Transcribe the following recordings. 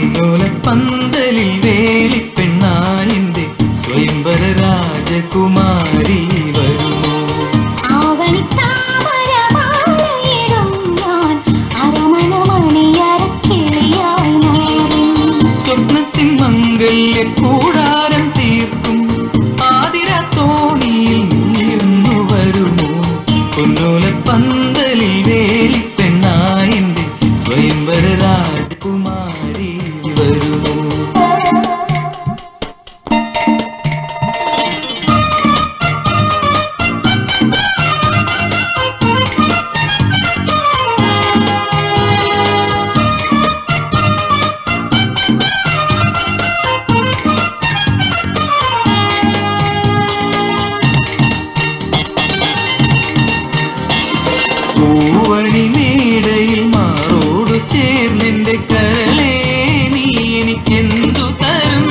പൊന്നോലപ്പന്തലിൽ വേലിപ്പെണ്ണായിന്റെ സ്വയംവര രാജകുമാരി വരുമോ? സ്വപ്നത്തിൻ മംഗല്യ കൂടാരം തീർക്കും ആതിര തോണിയിൽ നീയൊന്നു വരുമോ? പൊന്നോലപ്പന്തലിൽ വേലിപ്പെണ്ണായിന്റെ സ്വയംവര രാജകുമാരി വരുമോ? പൂവണിമേടയിൽ മാറോടു ചേർന്നെന്റെ കരളേ നീ എനിക്കെന്തു തരും?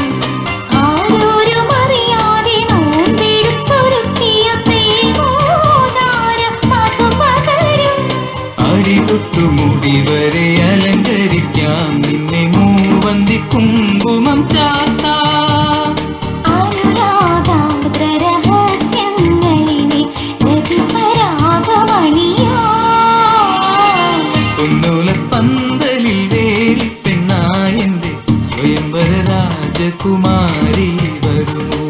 അടിതൊട്ടുമുടി വരെ അലങ്കരിക്കാം നിന്നെ മൂവന്തി കുങ്കുമം ചാർത്താം. പൊന്നോലപ്പന്തലിൽ വേലിപ്പെണ്ണായെന്റെ സ്വയംവര രാജകുമാരി വരുമോ?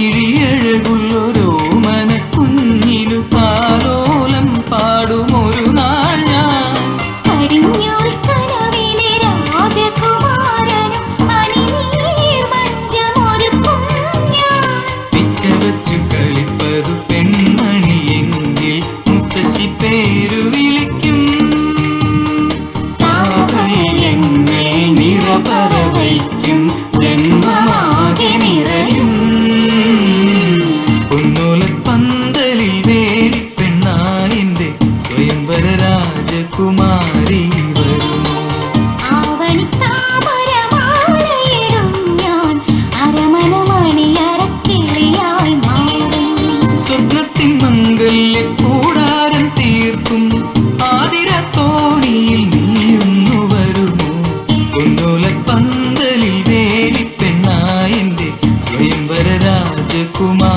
മലർമിഴിയഴകുള്ളൊരോ മനക്കുഞ്ഞിനു പാലോലം പാടുമൊരു നാൾ ഞാൻ. പിച്ചവച്ചു കളിപ്പതു പെൺമണിയെങ്കിൽ മുത്തശ്ശി പേരു വിളിക്കും. സാഫല്യങ്ങൾ നിറപറവയ്ക്കും ജന്മമാകെ നിറയും. പൊന്നോലപ്പന്തലിൽ വേലിപ്പെണ്ണായിന്റെ സ്വയംവര രാജകുമാരി വരുമോ? സ്വപ്നത്തിൻ മംഗല്യ കൂടാരം തീർക്കും ആതിര തോണിയിൽ നീയൊന്നു വരുമോ? പൊന്നോലപ്പന്തലിൽ വേലിപ്പെണ്ണായിന്റെ സ്വയംവര രാജകുമാരി